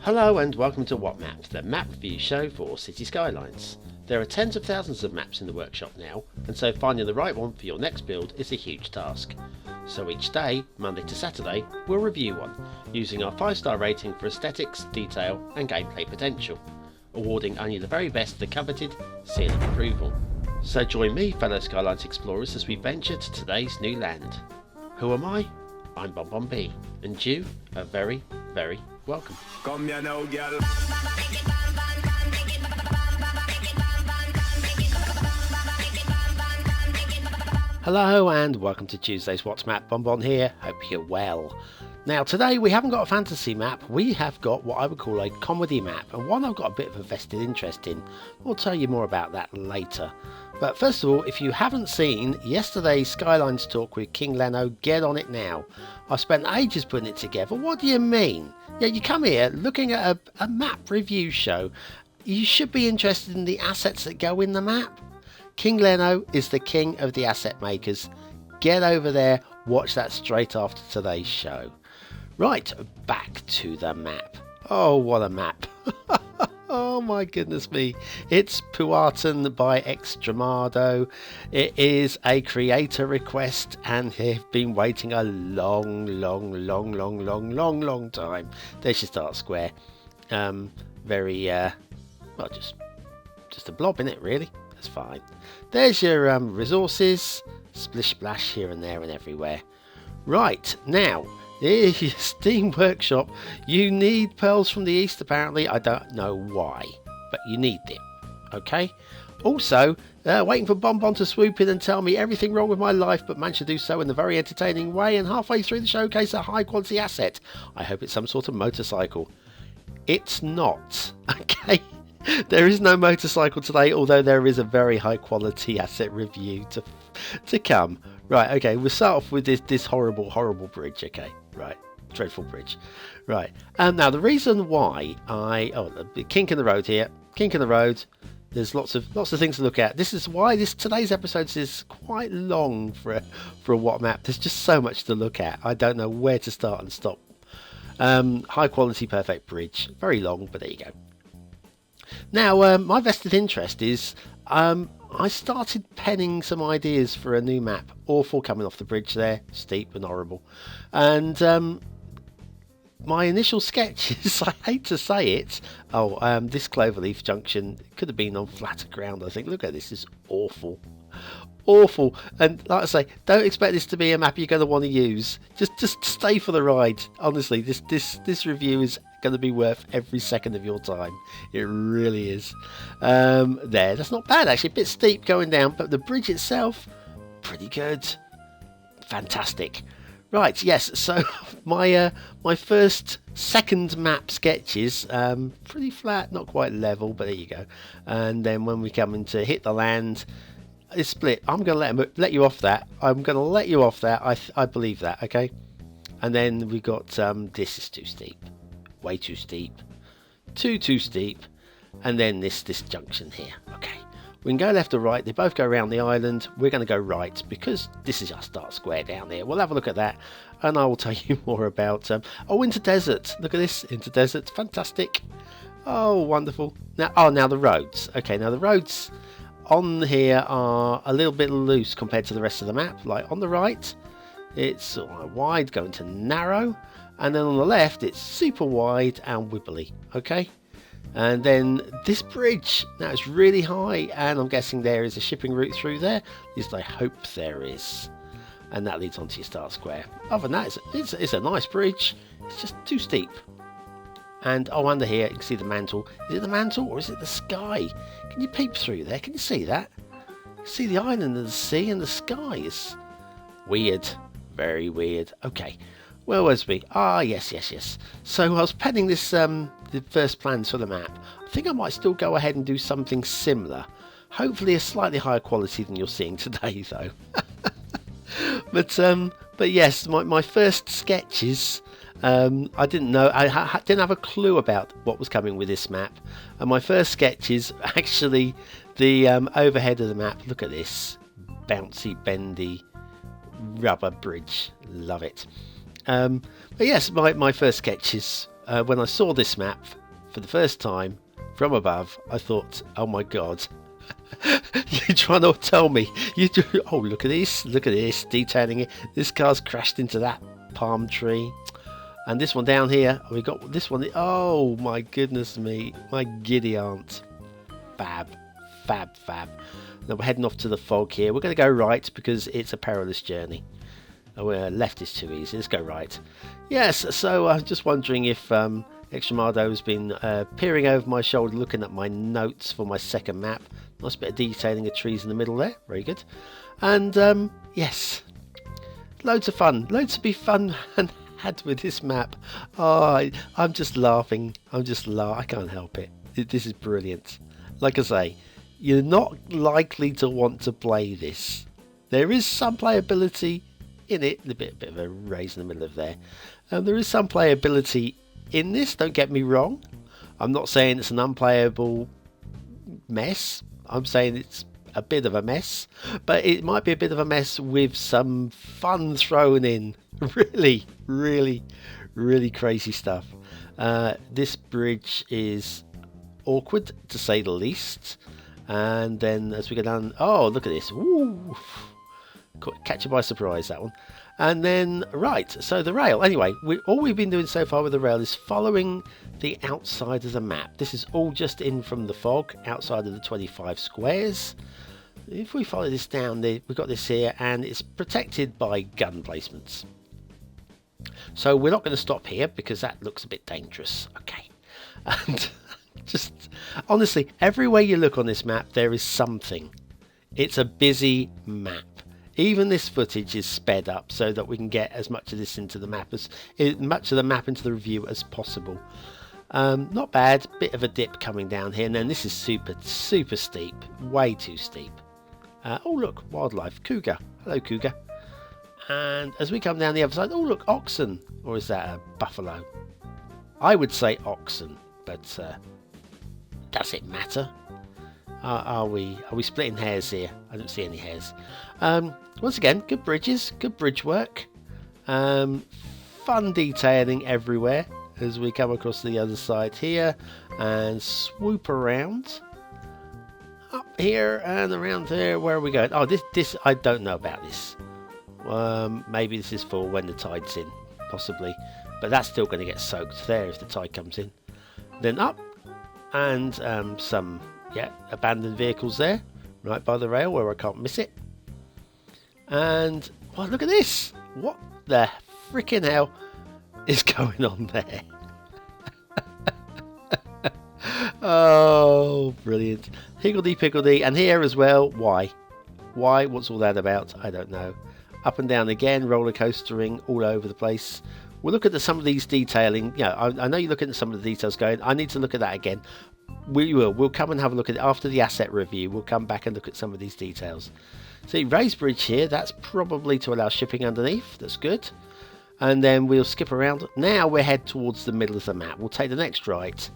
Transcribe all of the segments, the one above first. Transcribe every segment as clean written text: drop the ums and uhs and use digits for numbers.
Hello and welcome to What Map, the map review show for Cities Skylines. There are tens of thousands of maps in the workshop now, and so finding the right one for your next build is a huge task. So each day, Monday to Saturday, we'll review one, using our 5-star rating for aesthetics, detail and gameplay potential, awarding only the very best the coveted seal of approval. So join me, fellow Skylines explorers, as we venture to today's new land. Who am I? I'm BonBonB, and you are very, very welcome. Come here now, girl. Hello and welcome to Tuesday's What's Map. BonBon here, hope you're well. Now today we haven't got a fantasy map, we have got what I would call a comedy map, and one I've got a bit of a vested interest in. I'll tell you more about that later. But first of all, if you haven't seen yesterday's Skylines talk with King Leno, get on it now. I've spent ages putting it together. What do you mean? Yeah, you come here looking at a map review show. You should be interested in the assets that go in the map. King Leno is the king of the asset makers. Get over there, watch that straight after today's show. Right, back to the map. Oh, what a map. Oh my goodness me. It's Pauahtun by Extramrdo. It is a creator request and they've been waiting a long time. There's your start square. Very, well, just a blob in it really. That's fine. There's your resources. Splish splash here and there and everywhere. Right, now, here's your Steam Workshop. You need pearls from the east apparently. I don't know why, but you need them. Okay? Also, waiting for BonBon to swoop in and tell me everything wrong with my life, but managed to do so in a very entertaining way, and halfway through the showcase a high quality asset. I hope it's some sort of motorcycle. It's not. Okay? There is no motorcycle today, although there is a very high quality asset review to come. Right, okay, we'll start off with this horrible bridge, okay, right, dreadful bridge. Right, now the reason why the kink in the road here, kink in the road, there's lots of things to look at. This is why today's episode is quite long for a What Map. There's just so much to look at. I don't know where to start and stop. High quality, perfect bridge, very long, but there you go. Now, my vested interest is I started penning some ideas for a new map. Awful coming off the bridge there, steep and horrible. And my initial sketches, I hate to say it, this Cloverleaf Junction could have been on flatter ground, I think. Look at this, it's awful. Awful. And like I say, don't expect this to be a map you're going to want to use. Just stay for the ride. Honestly, this review is going to be worth every second of your time. It really is. That's not bad actually. A bit steep going down, but the bridge itself, pretty good. Fantastic. Right, yes, so my second map sketches, pretty flat, not quite level, but there you go. And then when we come into hit the land, it's split. I'm going to let you off that. I believe that, okay? And then we got, this is too steep. Way too steep. Too steep. And then this junction here. Okay. We can go left or right. They both go around the island. We're going to go right because this is our start square down there. We'll have a look at that and I will tell you more about... Into desert. Look at this. Into desert. Fantastic. Oh, wonderful. Now the roads. Okay, now the roads on here are a little bit loose compared to the rest of the map. Like on the right, it's wide going to narrow. And then on the left, it's super wide and wibbly. Okay? And then this bridge, now it's really high, and I'm guessing there is a shipping route through there. At least I hope there is. And that leads onto your start square. Other than that, it's a nice bridge. It's just too steep. And under here, you can see the mantle. Is it the mantle or is it the sky? Can you peep through there? Can you see that? You can see the island and the sea and the sky. It's weird. Very weird. Okay. Where was we? Yes. So I was penning this, the first plans for the map. I think I might still go ahead and do something similar. Hopefully a slightly higher quality than you're seeing today, though. But yes, my first sketches, I didn't know, I didn't have a clue about what was coming with this map. And my first sketches, actually, the overhead of the map, look at this. Bouncy, bendy, rubber bridge. Love it. But yes, my first sketches when I saw this map for the first time from above, I thought, oh my god, you're trying to tell me oh, look at this, detailing it. This car's crashed into that palm tree. And this one down here, we got this one. Oh my goodness me, my giddy aunt. Fab. Now we're heading off to the fog here. We're going to go right because it's a perilous journey. Left is too easy. Let's go right. Yes, so I'm just wondering if Extramrdo has been peering over my shoulder, looking at my notes for my second map. Nice bit of detailing of trees in the middle there. Very good. And yes, loads of fun. Loads to be fun and had with this map. Oh, I'm just laughing. I can't help it. This is brilliant. Like I say, you're not likely to want to play this. There is some playability in it. A bit of a raise in the middle of there. There is some playability in this, don't get me wrong. I'm not saying it's an unplayable mess. I'm saying it's a bit of a mess, but it might be a bit of a mess with some fun thrown in. Really crazy stuff. This bridge is awkward to say the least. And then as we go down, oh, look at this. Woo! Catch you by surprise, that one. And then, right, so the rail. Anyway, all we've been doing so far with the rail is following the outside of the map. This is all just in from the fog, outside of the 25 squares. If we follow this down, we've got this here, and it's protected by gun placements. So we're not going to stop here, because that looks a bit dangerous. Okay. And just, honestly, everywhere you look on this map, there is something. It's a busy map. Even this footage is sped up so that we can get as much of this into the map into the review as possible. Not bad. Bit of a dip coming down here, and then this is super steep, way too steep. Oh look, wildlife, cougar. Hello, cougar. And as we come down the other side, oh look, oxen, or is that a buffalo? I would say oxen, but does it matter? Are we splitting hairs here? I don't see any hairs. Once again, good bridges, good bridge work. Fun detailing everywhere as we come across the other side here and swoop around up here and around there. Where are we going? Oh, this I don't know about this. Maybe this is for when the tide's in, possibly, but that's still going to get soaked there if the tide comes in. Then up and some abandoned vehicles there, right by the rail where I can't miss it. And well, look at this! What the freaking hell is going on there? Oh, brilliant! Higgledy-piggledy, and here as well. Why? What's all that about? I don't know. Up and down again, roller coastering all over the place. We'll look at some of these detailing. Yeah, I know you're looking at some of the details going. I need to look at that again. We will. We'll come and have a look at it after the asset review. We'll come back and look at some of these details. See, raised bridge here. That's probably to allow shipping underneath. That's good. And then we'll skip around. Now we'll head towards the middle of the map. We'll take the next right.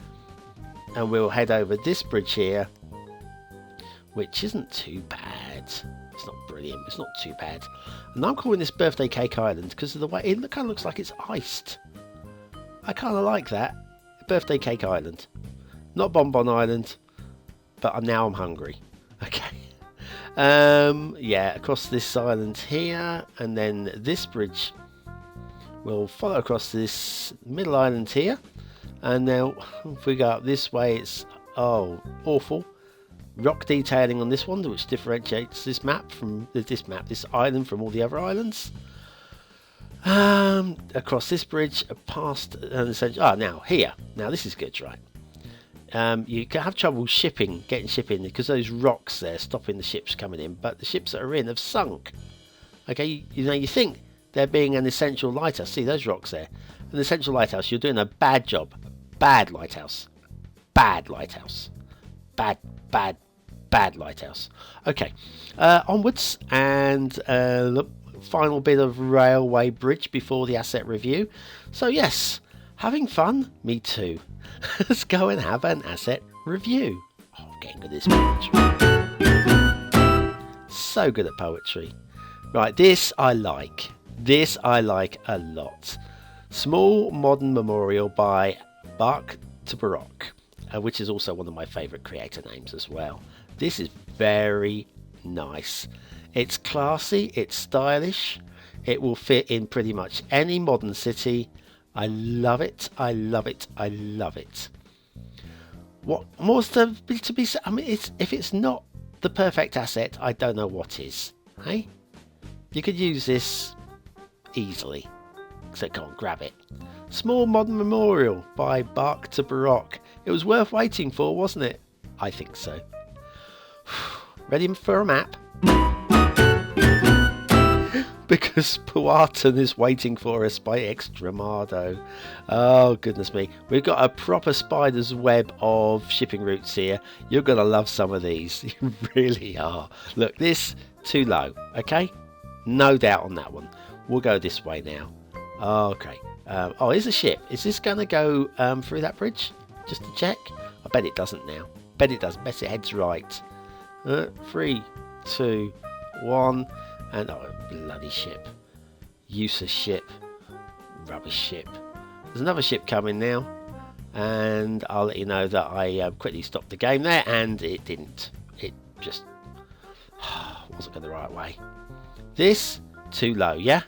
And we'll head over this bridge here. Which isn't too bad. It's not brilliant. It's not too bad. And I'm calling this Birthday Cake Island because of the way it kind of looks like it's iced. I kind of like that. Birthday Cake Island. Not Bonbon Island, but I'm hungry. Okay. Yeah, across this island here, and then this bridge will follow across this middle island here. And now, if we go up this way, it's awful rock detailing on this one, which differentiates this island from all the other islands. Across this bridge, past now here. Now this is good, right? You can have trouble getting ship in because those rocks there stopping the ships coming in, but the ships that are in have sunk. Okay, you think there being an essential lighthouse. See those rocks there? An essential lighthouse. You're doing a bad job. Bad lighthouse. Bad lighthouse. Bad lighthouse. Okay, onwards, and the final bit of railway bridge before the asset review. So yes, having fun. Me too. Let's go and have an asset review. Oh, getting good at this poetry. So good at poetry. Right, this I like. This I like a lot. Small modern memorial by BachToBaroque, which is also one of my favourite creator names as well. This is very nice. It's classy, it's stylish, it will fit in pretty much any modern city. I love it, I love it, I love it. What more's to be said? I mean, if it's not the perfect asset, I don't know what is. Hey, you could use this easily. So go on, grab it. Small modern memorial by BachToBaroque. It was worth waiting for, wasn't it? I think so. Ready for a map? Because Pauahtun is waiting for us by Extramrdo. Oh, goodness me. We've got a proper spider's web of shipping routes here. You're going to love some of these. You really are. Look, this too low, okay? No doubt on that one. We'll go this way now. Okay. Oh, here's a ship. Is this going to go through that bridge? Just to check? I bet it doesn't now. Bet it does. Bet it heads right. 3, 2, 1... And oh, bloody ship. Useless ship. Rubbish ship. There's another ship coming now. And I'll let you know that I quickly stopped the game there. And it didn't. It just wasn't going the right way. This, too low, yeah?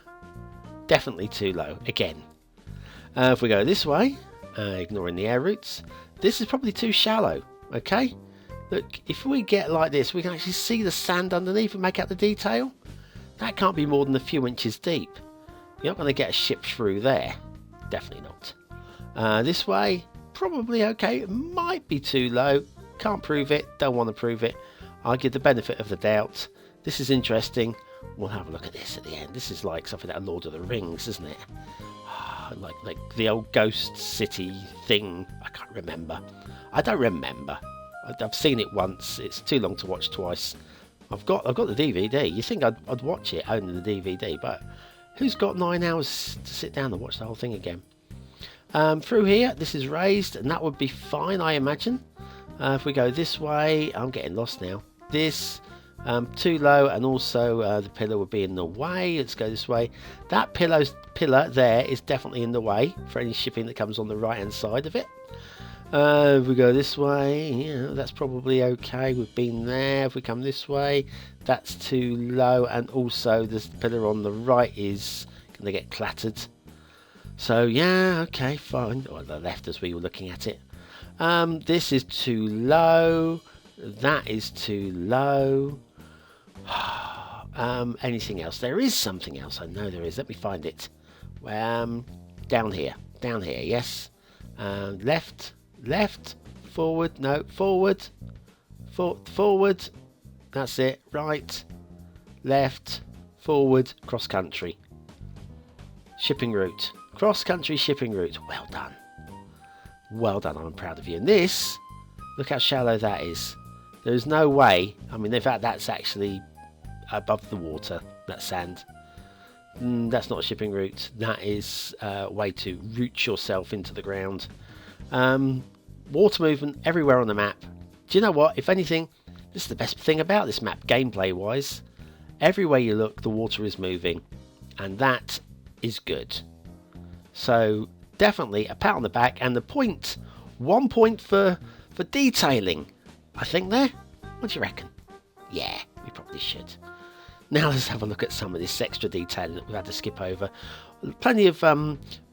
Definitely too low. Again. If we go this way, ignoring the air routes, this is probably too shallow. Okay? Look, if we get like this, we can actually see the sand underneath and make out the detail. That can't be more than a few inches deep. You're not going to get a ship through there. Definitely not. This way, probably okay. It might be too low. Can't prove it. Don't want to prove it. I'll give the benefit of the doubt. This is interesting. We'll have a look at this at the end. This is like something out of Lord of the Rings, isn't it? Like the old ghost city thing. I can't remember. I don't remember. I've seen it once. It's too long to watch twice. I've got the DVD. You think I'd watch it owning the DVD, but who's got 9 hours to sit down and watch the whole thing again? Through here, this is raised, and that would be fine, I imagine. If we go this way, I'm getting lost now. This, too low, and also the pillar would be in the way. Let's go this way. That pillar there is definitely in the way for any shipping that comes on the right-hand side of it. If we go this way, yeah, that's probably okay. We've been there. If we come this way, that's too low. And also, this pillar on the right is going to get clattered. So, yeah, okay, fine. Or the left as we were looking at it. This is too low. That is too low. Anything else? There is something else. I know there is. Let me find it. Down here. Down here, yes. Left, forward, no, forward, forward, that's it, right, left, forward, cross country, shipping route, cross country shipping route. Well done, I'm proud of you. And this, look how shallow that is. There's no way, I mean, in fact, that's actually above the water, that sand. That's not a shipping route, that is a way to root yourself into the ground. Water movement everywhere on the map. Do you know what? If anything, this is the best thing about this map, gameplay wise. Everywhere you look, the water is moving, and that is good. So definitely a pat on the back, and the point, 1 point for detailing. I think there. What do you reckon? Yeah, we probably should. Now let's have a look at some of this extra detailing that we've had to skip over. Plenty of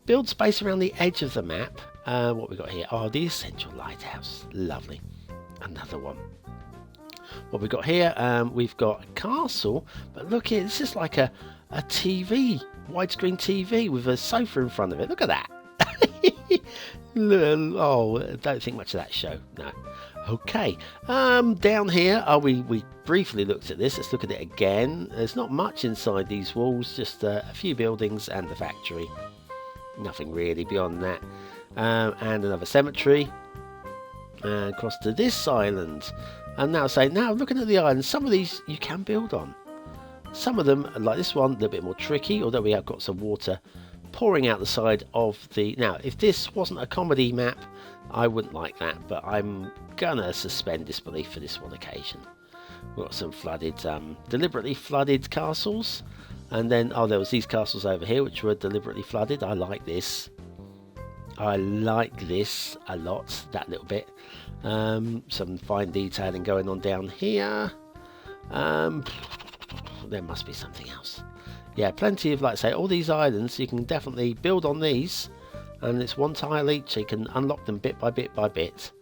build space around the edge of the map. What we got here? Oh, the Essential Lighthouse. Lovely. Another one. What we got here? We've got a castle, but look here. This is like a TV, widescreen TV with a sofa in front of it. Look at that. Oh, don't think much of that show. No. Okay. Down here, we briefly looked at this. Let's look at it again. There's not much inside these walls, just a few buildings and the factory. Nothing really beyond that. And another cemetery. And across to this island. And now looking at the island, some of these you can build on. Some of them, like this one, a little bit more tricky, although we have got some water pouring out the side of the... Now, if this wasn't a comedy map, I wouldn't like that, but I'm gonna suspend disbelief for this one occasion. We've got some flooded, deliberately flooded castles. And then, there was these castles over here, which were deliberately flooded. I like this. I like this a lot, that little bit. Some fine detailing going on down here. There must be something else. Yeah, plenty of, like I say, all these islands. You can definitely build on these, and it's one tile each, so you can unlock them bit by bit by bit.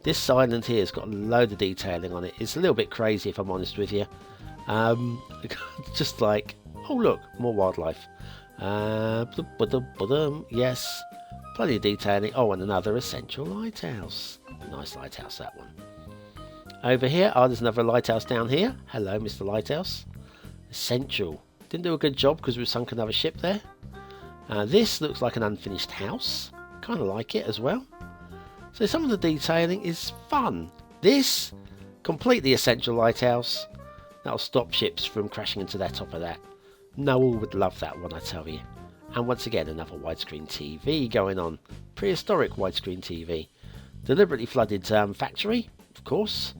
This island here has got a load of detailing on it. It's a little bit crazy, if I'm honest with you. Just like, oh look, more wildlife. Yes, plenty of detailing. Oh, and another essential lighthouse. Nice lighthouse, that one. Over here, there's another lighthouse down here. Hello, Mr. Lighthouse. Essential. Didn't do a good job because we've sunk another ship there. This looks like an unfinished house. Kind of like it as well. So some of the detailing is fun. This, completely essential lighthouse. That'll stop ships from crashing into the top of that. Noel would love that one, I tell you. And once again, another widescreen TV going on. Prehistoric widescreen TV. Deliberately flooded factory, of course.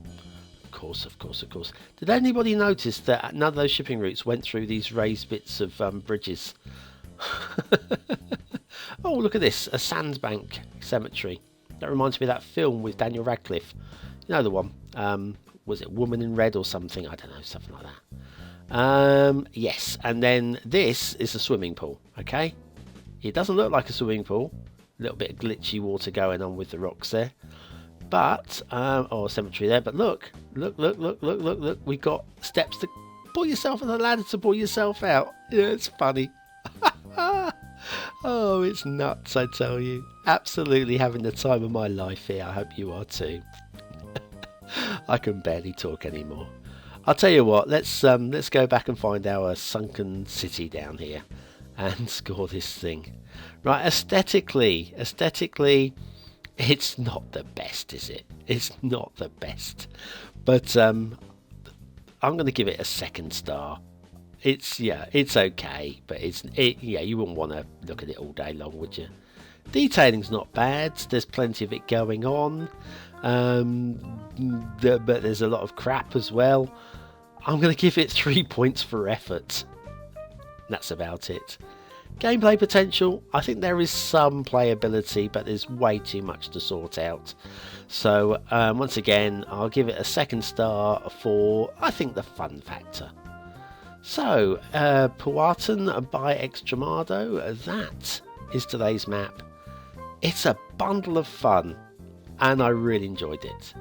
Of course. Did anybody notice that none of those shipping routes went through these raised bits of bridges? Oh, look at this. A sandbank cemetery. That reminds me of that film with Daniel Radcliffe. You know the one. Was it Woman in Red or something? I don't know, something like that. Yes, and then this is a swimming pool, okay? It doesn't look like a swimming pool. A little bit of glitchy water going on with the rocks there. But, or cemetery there, but look. We got steps to pull yourself on the ladder to pull yourself out. Yeah, it's funny. Oh, it's nuts, I tell you. Absolutely having the time of my life here. I hope you are too. I can barely talk anymore. I'll tell you what, let's go back and find our sunken city down here and score this thing. Right, aesthetically, it's not the best, is it? It's not the best. But I'm going to give it a 2 star. It's okay, but you wouldn't want to look at it all day long, would you? Detailing's not bad. There's plenty of it going on. But there's a lot of crap as well. I'm going to give it 3 points for effort. That's about it. Gameplay potential, I think there is some playability, but there's way too much to sort out. So once again, I'll give it a 2 star for, I think, the fun factor. So Pauahtun by Extramrdo, that is today's map. It's a bundle of fun, and I really enjoyed it.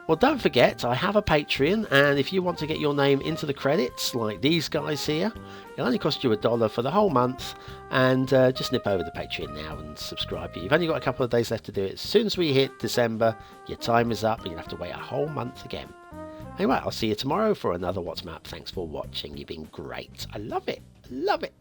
Well, don't forget, I have a Patreon, and if you want to get your name into the credits, like these guys here, it'll only cost you $1 for the whole month, and just nip over to Patreon now and subscribe. You've only got a couple of days left to do it. As soon as we hit December, your time is up, and you'll have to wait a whole month again. Anyway, I'll see you tomorrow for another What's Map. Thanks for watching. You've been great. I love it. Love it.